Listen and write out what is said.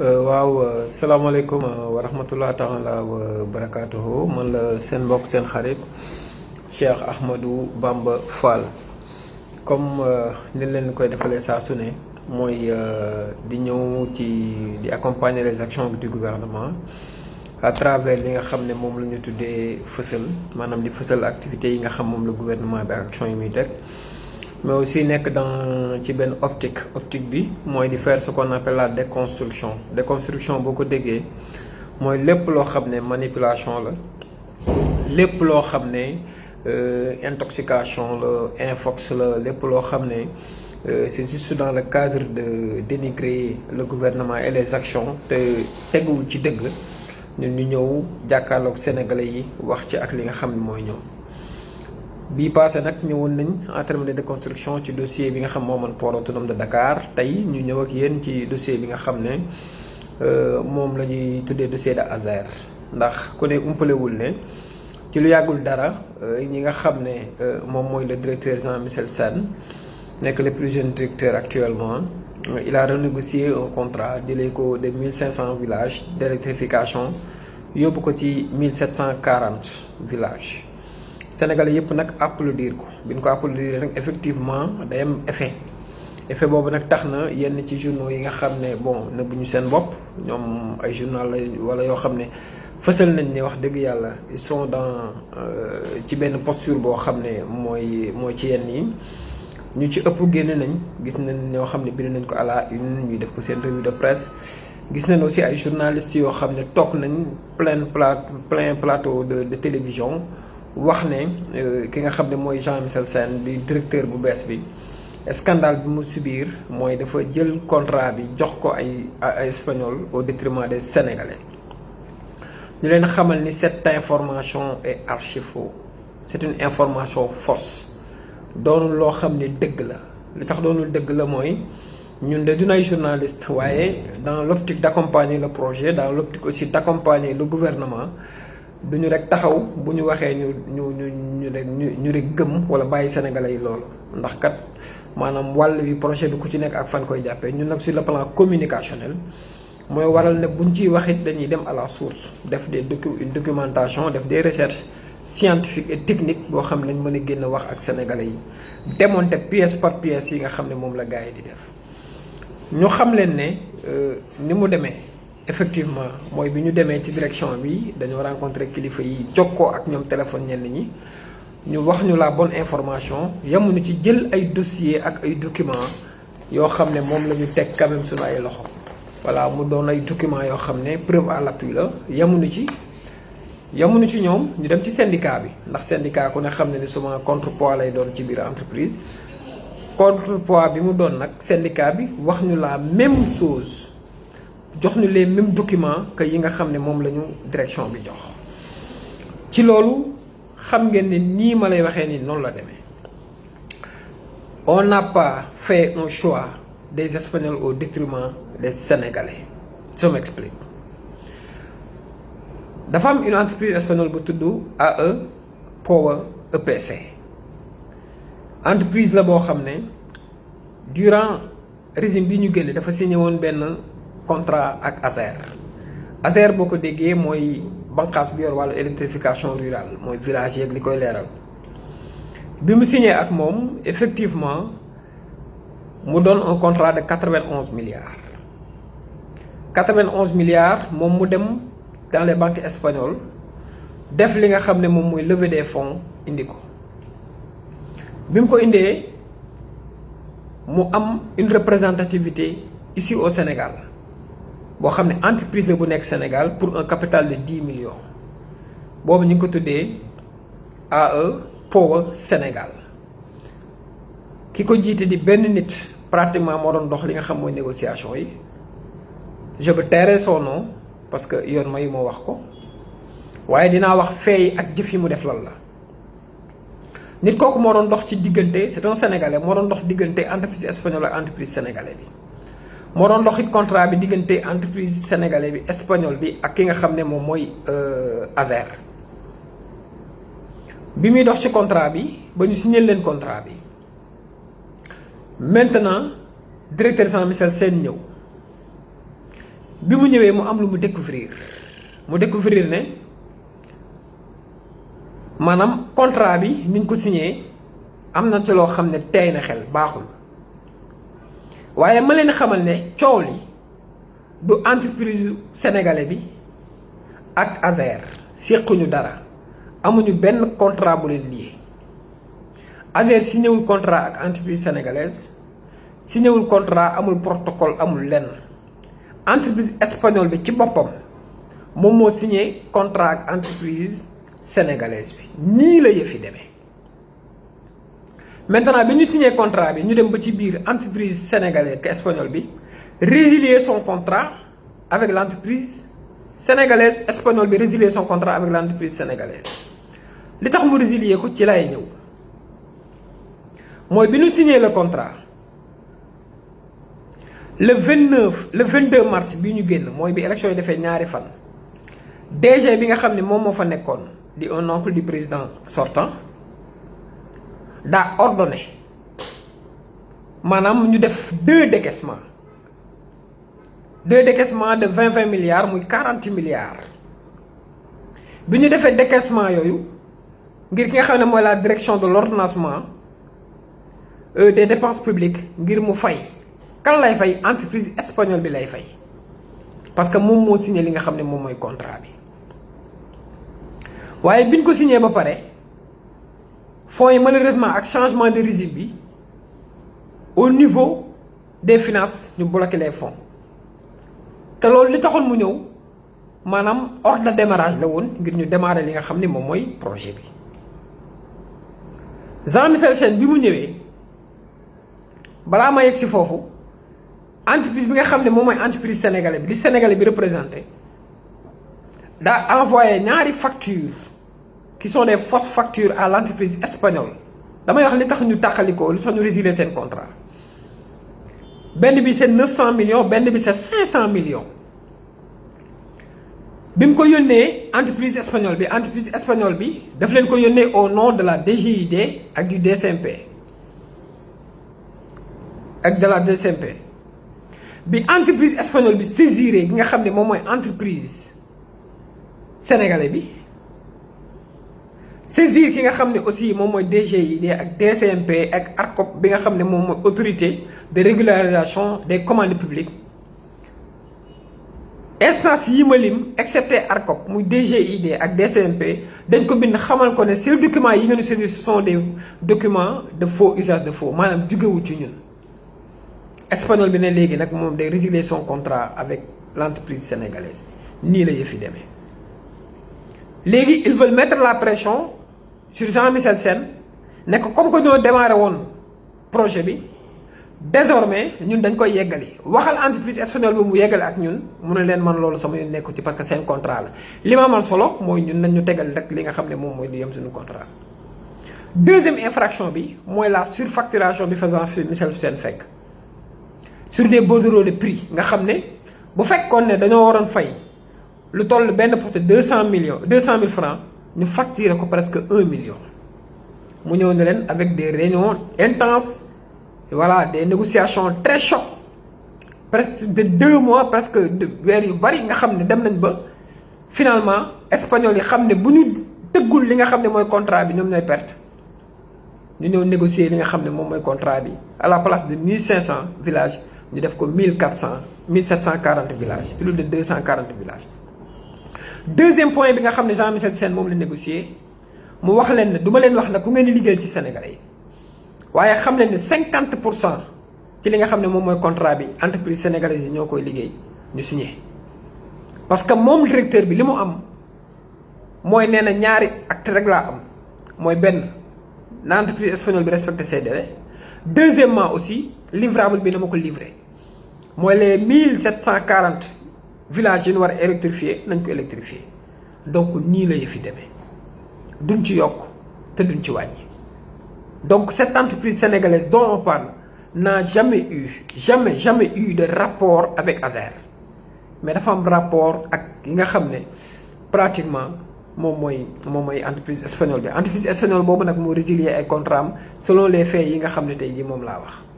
waaw salaamaaleykum wa rahmatullah taala wa barakaatuhu man la seen mbokk seen xarit Cheikh Ahmadou Bamba Fall comme ni leen koy defalee saa su ne mooy di ñëw di accompagner les actions du gouvernement à travers li nga xam ne moom la ñu tuddee fësal maanaam di fësal activités yi nga xam moom la gouvernement bi ak action yi muy teg mais aussi nekk dans ci benn optique bi mooy di faire ce qu'on appelle la déconstruction boo ko déggee mooy lépp loo xam ne manipulation la lépp loo xam ne intoxication la infox la lépp loo xam ne c'est juste dans le cadre de dénigrer le gouvernement et les actions te teguwul ci dëgg ñun ñu ñëw jàkkaarloog sénégalais yi wax ci ak li nga xam ne mooy ñëw bii passé nag ñëwoon nañ en terme de déconstruction ci dossier bi nga xam moo man port autonome de Dakar tey ñu ñëw ak yéen ci dossier bi nga xam ne moom la ñuy tuddee dossier de Azer ndax ku ne umpalewul ne ci lu yàggul dara ñi nga xam ne moom mooy le directeur Jean-Michel Sène nekk le plus jeune directeur actuellement il a renégocié un contrat jëlee ko de 1500 villages d'électrification yóbbu ko ci 1740 villages Sénégalais yëpp nag applaudir ko bi ñu ko applaudir nag effectivement day am effet boobu nag tax na yenn ci journaux yi nga xam ne bon nëbbu ñu seen bopp ñoom ay journal la wala yoo xam ne fësal nañ ne wax dëgg yàlla ils sont dans ci benn posture boo xam ne mooy ci yenn yi ñu ci ëpp génn nañ gis nañ ñoo xam ne bind nañ ko à la une ñuy def ko seen revue de presse gis nañ aussi ay journalistes yoo xam ne toog nañ plein plateau de télévision wax ne ki nga xam ne mooy Jean-Michel Sène di directeur bu bees bi scandale bi mu subir mooy dafa jël contrat bi jox ko ay espagnol au détriment des sénégalais ñu leen xamal ni cette information est archi faux c'est une information fausse doonul loo xam ne dëgg la li tax doonul dëgg la mooy ñun de duñu ay journaliste waaye dans l'optique d'accompagner le projet dans l'optique aussi d'accompagner le gouvernement duñu rek taxaw bu ñu waxee ñu rek gëm wala bàyyi sénégalais yi loolu ndax kat maanaam wàll bi projet bi ku ci nekk ak fan koy jàppee ñun nag sur le plan communicationnel mooy waral ne buñ ciy wax it dañuy dem à la source def une documentation def des recherches scientifiques et techniques boo xam ne lañ mën a génn wax ak sénégalais yi démonter pièce par pièce yi nga xam ne moom la gars yi di def ñu xam leen ne ni mu demee effectivement mooy bi ñu demee ci direction bi dañoo rencontré kilifa yi jokkoo ak ñoom téléphone ñenn ñi ñu wax ñu la bonne information yemuñu ci jël ay dossiers ak ay documents yoo xam ne moom la ñu teg quand même suñu ay loxo voilà mu doon ay documents yoo xam ne preuve à l'appui la yemuñu ci ñoom ñu dem ci syndicat bi ndax syndicat ku ne xam ne ni souvent contrepoids lay doon ci biir entreprise contrepoids bi mu doon nag syndicat bi wax ñu la même chose jox ñu les mêmes documents que yi nga xam ne moom la ñu direction bi jox ci loolu xam ngeen ne nii ma lay waxee ni noonu la demee on n'a pas fait un choix des Espagnols au détriment des Sénégalais je m'explique dafa am une entreprise espagnole bu tudd AE Power EPC entreprise la boo xam ne durant régime bi ñu génne dafa signé woon benn contrat ak Azer boo ko déggee mooy banqaas bi yor wàllu électrification rurale mooy village yeeg li koy leeral bi mu signé ak moom effectivement mu doon un contrat de 91 milliards moom mu dem dans les banques espagnoles def li nga xam ne moom mooy levée des fonds indi ko bi mu ko indee mu am une représentativité ici au Sénégal boo xam ne entreprise la bu nekk Sénégal pour un capital de 10 millions boobu ñu ngi ko tuddee AE Power Sénégal ki ko jiite di benn nit pratiquement moo doon dox li nga xam mooy négociation yi je peux taire son nom parce que yoon mayu moo wax ko waaye dinaa wax feey ak jëf yi mu def lan la nit kooku moo doon dox ci diggante c'est un Sénégalais moo doon dox diggante entreprise espagnole ak entreprise sénégalais bi moo doon dox it contrat bi diggante entreprise sénégalais bi espagnol bi ak ki nga xam ne moom mooy Azer bi muy dox ci contrat bi ba ñu signé leen contrat bi maintenant directeur Jean-Michel Sène ñëw bi mu ñëwee mu am lu mu découvrir ne maanaam contrat bi niñ ko signé am na ci loo xam ne tey na xel baaxul waaye ma leen xamal ne coow li du entreprise sénégalais bi ak Azer séquñu dara amuñu benn contrat bu leen lié Azer signé wul contrat ak entreprise sénégalaise signé wul contrat, amul protocole, amul lenn entreprise espagnole bi ci boppam moom moo signé contrat ak entreprise sénégalaise bi nii la yëf yi demee. Maintenant bi ñu signé contrat bi ñu dem ba ci biir entreprise sénégalaise ak espagnole bi résilier son contrat avec l'entreprise sénégalaise, espagnole bi résilier son contrat avec l'entreprise sénégalaise. Li tax mu résilier ko ci lay ñëw mooy bi ñu signé le contrat le 22 mars bi ñu génn mooy bi élection yi defee ñaari fan DG bi nga xam ne moom moo fa nekkoon di un oncle du président sortant daa ordonné maanaam ñu def deux décaissements de 20 milliards muy 40 milliards bi ñu defee décaissement yooyu ngir ki nga xam ne mooy la direction de l'ordonnancement des dépenses publiques ngir mu fay kan lay fay entreprise espagnole bi lay fay parce que moom moo signé li nga xam ne moom mooy contrat bi waaye biñ ko signé ba pare fonds yi malheureusement ak changement de régime bi au niveau des finances ñu bloqué les fonds te loolu li taxoon mu ñëw maanaam ordre de démarrage la woon ngir ñu démarrer li nga xam ne moom mooy projet bi Jean-Michel Sène bi mu ñëwee balaa ma yegg si foofu entreprise bi nga xam ne moom mooy entreprise sénégalais bi li sénégalais bi représenté daa envoyé ñaari factures qui sont des fausses factures à l'entreprise espagnole damay wax li tax ñu tàqalikoo li tax ñu résilier seen contrat benn bi c'est 900 millions benn bi c'est 500 millions bi mu ko yónnee entreprise espagnole bi daf leen ko yónnee au nom de la DGID ak du DCMP ak de la DCMP bi entreprise espagnole bi saisiré gi nga xam ne moom mooy entreprise sénégalais bi saisir ki nga xam ne aussi moom mooy DGID ak DCMP ak ARCOP bi nga xam ne moom mooy autorité de régularisation des commandes publiques instance yi ma lim excepté ARCOP muy DGID ak DCMP dañ ko bind xamal ko ne ces documents yi nga ñu saisir ce sont des documents de faux usage de faux maanaam jugewul ci ñun espagnol bi ne léegi nag moom day résilier son contrat avec l'entreprise sénégalaise nii la yëfi demee léegi ils veulent mettre la pression sur Jean-Michel Sène ne ko comme que ñoo démarré woon projet bi désormais ñun dañ koy yeggali waxal entreprise espagnole bi mu yeggali ak ñun mu ne leen man loolu sama yoon nekku ci parce que seen contrat la li ma amal solo mooy ñun nañ ñu tegal rek li nga xam ne moom mooy lu yem suñu contrat. Deuxième infraction bi mooy la surfacturation bi faisant Jean-Michel Sène fekk sur des bordereaux de prix nga xam ne bu fekkoon ne dañoo waroon fay lu toll benn porte 200 000 francs ñu facturer ko presque 1 million mu ñëw ne leen avec des réunions intenses voilà des négociations très chaudes presque de 2 mois presque weer yu bari nga xam ne dem nañ ba finalement espagnol yi xam ne bu ñu tëggul li nga xam ne mooy contrat bi ñoom ñooy perte ñu ñëw négocier li nga xam ne moom mooy contrat bi à la place de 1500 villages ñu def ko 1740 villages plus de 240 villages. Deuxième point bi nga xam ne Jean-Michel Sène moom la négocier mu wax leen ne du ma leen wax nag ku ngeen di liggéeyal ci Sénégalais yi waaye xam leen ne 50% ci li nga xam ne moom mooy contrat bi entreprise sénégalaise yi ñoo koy liggéey ñu signé parce que moom directeur bi li mu am mooy nee na ñaari acte rek laa am mooy benn na entreprise espagnole bi respecté ses délais deuxièmement aussi livrable bi na ma ko livré mooy les 1740 villages yi ñu war a électrifier nañ ko électrifier donc nii la yëfi demee duñ ci yokk te duñ ci wàññi donc cette entreprise sénégalaise dont on parle n'a jamais eu de rapport avec Azer mais dafa am rapport ak yi nga xam ne pratiquement moom mooy entreprise espagnole bi entreprise espagnole boobu nag moo résilier ay contrat am selon les faits yi nga xam ne tey jii moom laa wax